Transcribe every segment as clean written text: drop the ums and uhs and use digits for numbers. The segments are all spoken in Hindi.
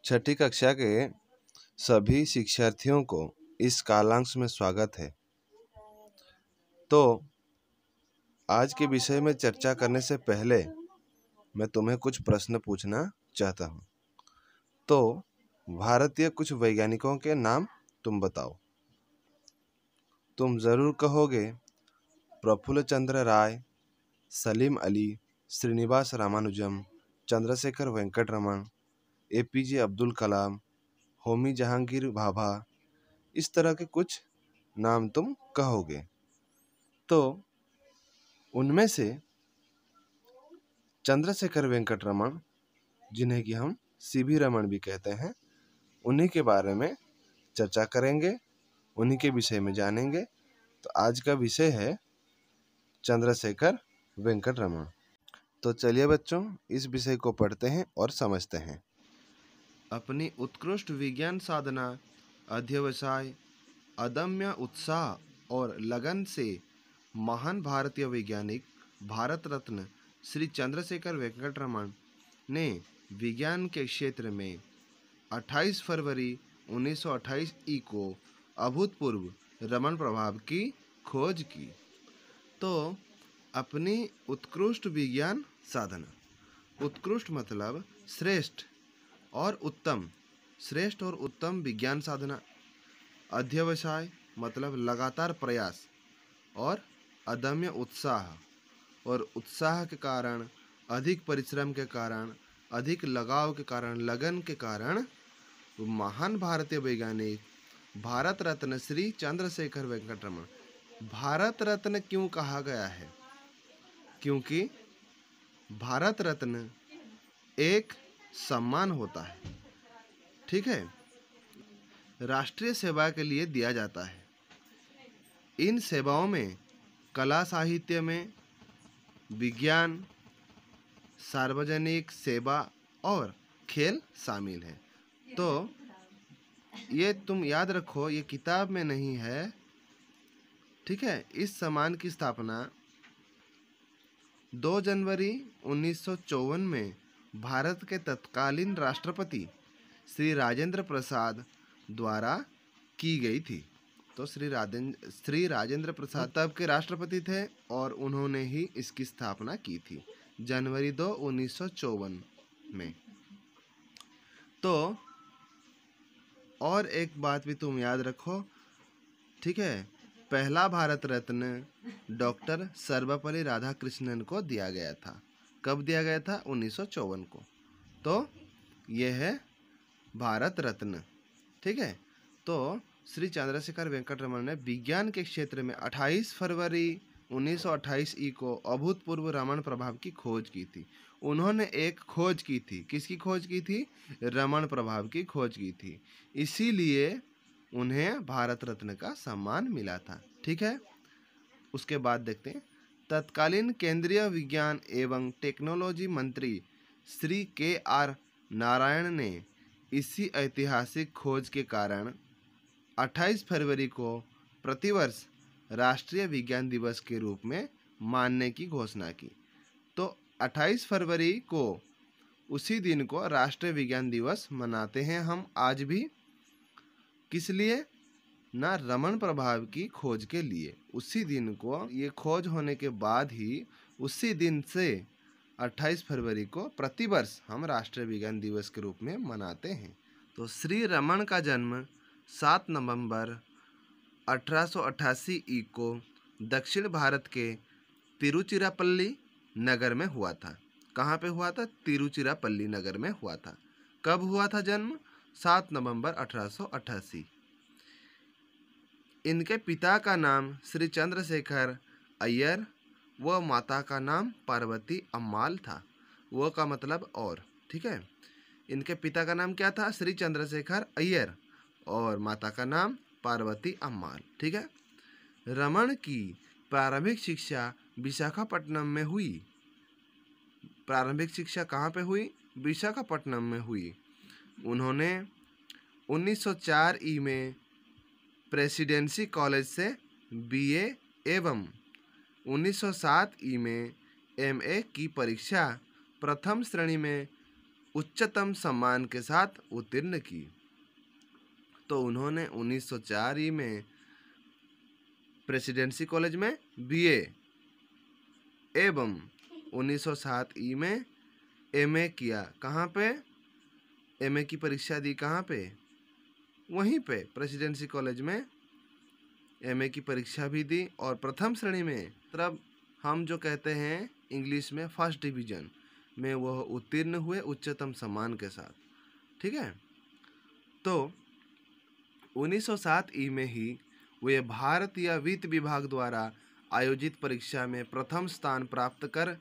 छठी कक्षा के सभी शिक्षार्थियों को इस कालांश में स्वागत है। तो आज के विषय में चर्चा करने से पहले मैं तुम्हें कुछ प्रश्न पूछना चाहता हूँ। तो भारतीय कुछ वैज्ञानिकों के नाम तुम बताओ। तुम जरूर कहोगे प्रफुल्ल चंद्र राय, सलीम अली, श्रीनिवास रामानुजम, चंद्रशेखर वेंकट रमन, एपीजे अब्दुल कलाम, होमी जहांगीर भाभा, इस तरह के कुछ नाम तुम कहोगे। तो उनमें से चंद्रशेखर वेंकट रमन, जिन्हें कि हम सीवी रमन भी कहते हैं, उन्हीं के बारे में चर्चा करेंगे, उन्हीं के विषय में जानेंगे। तो आज का विषय है चंद्रशेखर वेंकट रमन। तो चलिए बच्चों, इस विषय को पढ़ते हैं और समझते हैं। अपनी उत्कृष्ट विज्ञान साधना, अध्यवसाय, अदम्य उत्साह और लगन से महान भारतीय वैज्ञानिक भारत रत्न श्री चंद्रशेखर वेंकट रमन ने विज्ञान के क्षेत्र में 28 फरवरी 1928 ई को अभूतपूर्व रमन प्रभाव की खोज की। तो अपनी उत्कृष्ट विज्ञान साधना, उत्कृष्ट मतलब श्रेष्ठ और उत्तम, श्रेष्ठ और उत्तम विज्ञान साधना। अध्यवसाय मतलब लगातार प्रयास और अदम्य उत्साह, और उत्साह के कारण, अधिक परिश्रम के कारण, अधिक लगाव के कारण, लगन के कारण महान भारतीय वैज्ञानिक भारत रत्न श्री चंद्रशेखर वेंकट रमन। भारत रत्न क्यों कहा गया है? क्योंकि भारत रत्न एक सम्मान होता है, ठीक है, राष्ट्रीय सेवा के लिए दिया जाता है। इन सेवाओं में कला साहित्य में, विज्ञान, सार्वजनिक सेवा और खेल शामिल है। तो ये तुम याद रखो, ये किताब में नहीं है, ठीक है। इस सम्मान की स्थापना 2 जनवरी 1954 में भारत के तत्कालीन राष्ट्रपति श्री राजेंद्र प्रसाद द्वारा की गई थी। तो श्री राजेंद्र प्रसाद तब के राष्ट्रपति थे और उन्होंने ही इसकी स्थापना की थी जनवरी 2, 1954 में। तो और एक बात भी तुम याद रखो, ठीक है, पहला भारत रत्न डॉक्टर सर्वपल्ली राधाकृष्णन को दिया गया था। कब दिया गया था? 1954 को। तो यह है भारत रत्न, ठीक है। तो श्री चंद्रशेखर वेंकट रमन ने विज्ञान के क्षेत्र में 28 फरवरी 1928 ई को अभूतपूर्व रमन प्रभाव की खोज की थी। उन्होंने एक खोज की थी। किसकी खोज की थी? रमन प्रभाव की खोज की थी। इसीलिए उन्हें भारत रत्न का सम्मान मिला था, ठीक है। उसके बाद देखते हैं, तत्कालीन केंद्रीय विज्ञान एवं टेक्नोलॉजी मंत्री श्री के.आर. नारायण ने इसी ऐतिहासिक खोज के कारण 28 फरवरी को प्रतिवर्ष राष्ट्रीय विज्ञान दिवस के रूप में मानने की घोषणा की। तो 28 फरवरी को, उसी दिन को राष्ट्रीय विज्ञान दिवस मनाते हैं हम आज भी। किस लिए? ना रमन प्रभाव की खोज के लिए। उसी दिन को, ये खोज होने के बाद ही उसी दिन से 28 फरवरी को प्रतिवर्ष हम राष्ट्रीय विज्ञान दिवस के रूप में मनाते हैं। तो श्री रमन का जन्म 7 नवंबर 1888 ई को दक्षिण भारत के तिरुचिरापल्ली नगर में हुआ था। कहाँ पे हुआ था? तिरुचिरापल्ली नगर में हुआ था। कब हुआ था जन्म? 7 नवंबर 1888। इनके पिता का नाम श्री चंद्रशेखर अय्यर व माता का नाम पार्वती अम्माल था। वो का मतलब और, ठीक है। इनके पिता का नाम क्या था? श्री चंद्रशेखर अय्यर, और माता का नाम पार्वती अम्माल, ठीक है। रमन की प्रारंभिक शिक्षा विशाखापट्टनम में हुई। प्रारंभिक शिक्षा कहाँ पे हुई? विशाखापट्टनम में हुई। उन्होंने 1904 ई में प्रेसिडेंसी कॉलेज से बीए एवं 1907 ई में एमए की परीक्षा प्रथम श्रेणी में उच्चतम सम्मान के साथ उत्तीर्ण की। तो उन्होंने 1904 ई में प्रेसिडेंसी कॉलेज में बीए एवं 1907 ई में एमए किया। कहाँ पे एमए की परीक्षा दी? कहाँ पे? वहीं पे प्रेसिडेंसी कॉलेज में एमए की परीक्षा भी दी और प्रथम श्रेणी में, मतलब हम जो कहते हैं इंग्लिश में फर्स्ट डिवीजन में, वह उत्तीर्ण हुए उच्चतम सम्मान के साथ। ठीक है। तो 1907 ई में ही वे भारतीय वित्त विभाग द्वारा आयोजित परीक्षा में प्रथम स्थान प्राप्त कर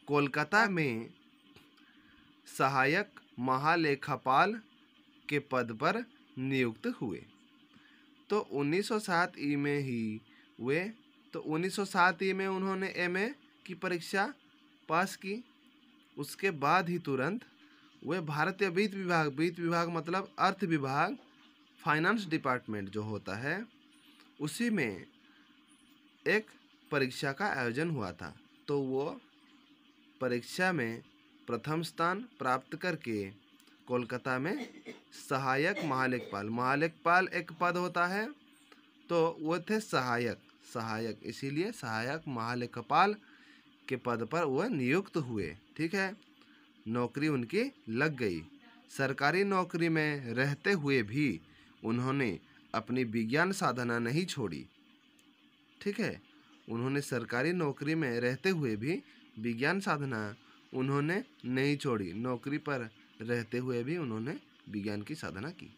कोलकाता में सहायक महालेखापाल के पद पर नियुक्त हुए। तो 1907 ई में ही वे 1907 ई में उन्होंने एमए की परीक्षा पास की। उसके बाद ही तुरंत वे भारतीय वित्त विभाग मतलब अर्थ विभाग, फाइनेंस डिपार्टमेंट जो होता है, उसी में एक परीक्षा का आयोजन हुआ था। तो वो परीक्षा में प्रथम स्थान प्राप्त करके कोलकाता में सहायक महालेखपाल एक पद होता है, तो वो थे सहायक, इसीलिए सहायक महालेखापाल के पद पर वह नियुक्त हुए। ठीक है। नौकरी उनकी लग गई। सरकारी नौकरी में रहते हुए भी उन्होंने अपनी विज्ञान साधना नहीं छोड़ी। ठीक है। उन्होंने सरकारी नौकरी में रहते हुए भी विज्ञान साधना उन्होंने नहीं छोड़ी। नौकरी पर रहते हुए भी उन्होंने विज्ञान की साधना की।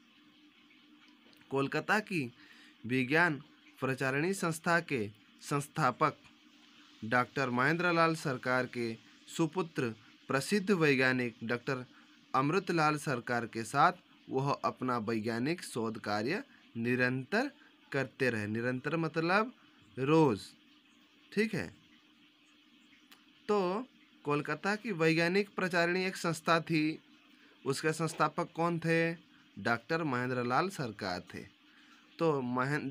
कोलकाता की विज्ञान प्रचारिणी संस्था के संस्थापक डॉक्टर महेंद्रलाल सरकार के सुपुत्र प्रसिद्ध वैज्ञानिक डॉक्टर अमृतलाल सरकार के साथ वह अपना वैज्ञानिक शोध कार्य निरंतर करते रहे। निरंतर मतलब रोज। ठीक है। तो कोलकाता की वैज्ञानिक प्रचारिणी एक संस्था थी, उसके संस्थापक कौन थे? डॉक्टर महेंद्रलाल सरकार थे। तो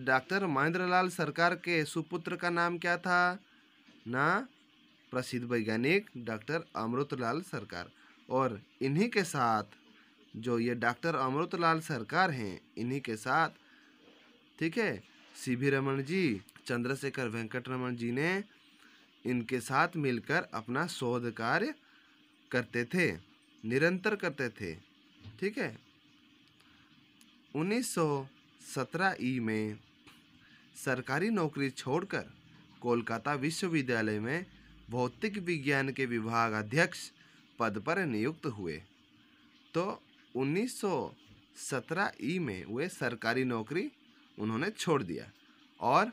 डॉक्टर महेंद्रलाल सरकार के सुपुत्र का नाम क्या था ना? प्रसिद्ध वैज्ञानिक डॉक्टर अमृतलाल सरकार। और इन्हीं के साथ जो ये डॉक्टर अमृतलाल सरकार हैं, इन्हीं के साथ, ठीक है, सीवी रमन जी, चंद्रशेखर वेंकट रमन जी ने इनके साथ मिलकर अपना शोध कार्य करते थे, निरंतर करते थे। ठीक है। 1917 ई में सरकारी नौकरी छोड़कर कोलकाता विश्वविद्यालय में भौतिक विज्ञान के विभाग अध्यक्ष पद पर नियुक्त हुए। तो 1917 ई में वे सरकारी नौकरी उन्होंने छोड़ दिया और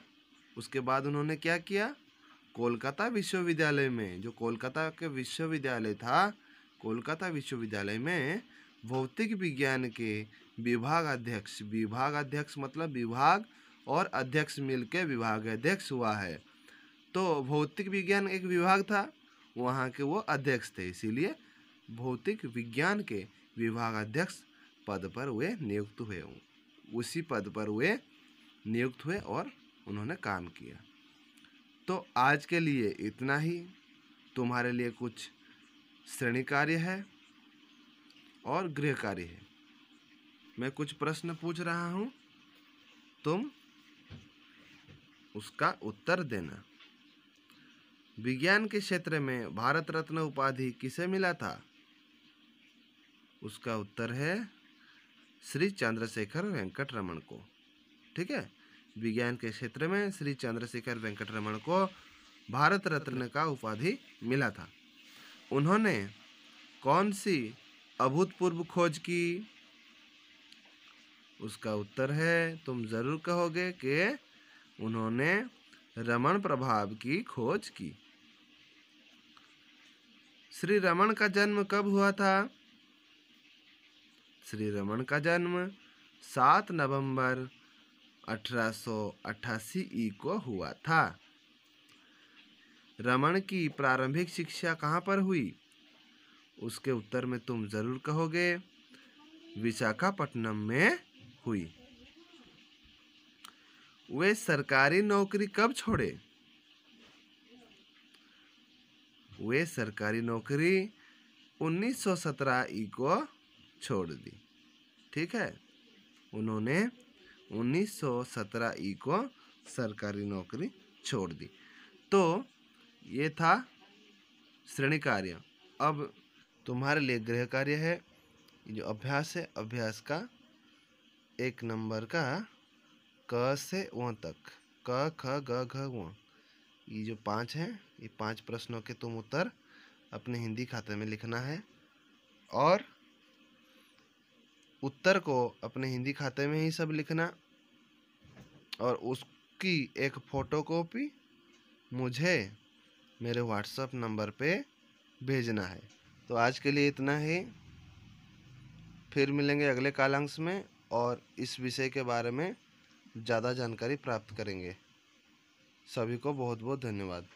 उसके बाद उन्होंने क्या किया? कोलकाता विश्वविद्यालय में, जो कोलकाता के विश्वविद्यालय था, कोलकाता विश्वविद्यालय में भौतिक विज्ञान के विभाग अध्यक्ष मतलब विभाग और अध्यक्ष मिलकर विभाग अध्यक्ष हुआ है। तो भौतिक विज्ञान एक विभाग था, वहाँ के वो अध्यक्ष थे, इसीलिए भौतिक विज्ञान के विभाग अध्यक्ष पद पर वे नियुक्त हुए। उसी पद पर वे नियुक्त हुए और उन्होंने काम किया। तो आज के लिए इतना ही। तुम्हारे लिए कुछ श्रेणी कार्य है और गृह कार्य है। मैं कुछ प्रश्न पूछ रहा हूँ, तुम उसका उत्तर देना। विज्ञान के क्षेत्र में भारत रत्न उपाधि किसे मिला था? उसका उत्तर है श्री चंद्रशेखर वेंकट रमन को। ठीक है। विज्ञान के क्षेत्र में श्री चंद्रशेखर वेंकट रमन को भारत रत्न का उपाधि मिला था। उन्होंने कौन सी अभूतपूर्व खोज की? उसका उत्तर है, तुम जरूर कहोगे कि उन्होंने रमन प्रभाव की खोज की। श्री रमन का जन्म कब हुआ था? श्री रमन का जन्म 7 नवंबर 1888 ई को हुआ था। रमन की प्रारंभिक शिक्षा कहाँ पर हुई? उसके उत्तर में तुम जरूर कहोगे विशाखापट्टनम में हुई। वे सरकारी नौकरी कब छोड़े? वे सरकारी नौकरी 1917 ई को छोड़ दी। ठीक है, उन्होंने 1917 ई को सरकारी नौकरी छोड़ दी। तो ये था श्रेणी कार्य। अब तुम्हारे लिए गृह कार्य है, जो अभ्यास है। अभ्यास का 1 नंबर का क से व तक, क ख ग घ ङ, ये जो 5 हैं, ये 5 प्रश्नों के तुम उत्तर अपने हिंदी खाते में लिखना है और उत्तर को अपने हिंदी खाते में ही सब लिखना और उसकी एक फोटोकॉपी मुझे मेरे व्हाट्सएप नंबर पे भेजना है। तो आज के लिए इतना ही, फिर मिलेंगे अगले कालांश में और इस विषय के बारे में ज़्यादा जानकारी प्राप्त करेंगे। सभी को बहुत बहुत धन्यवाद।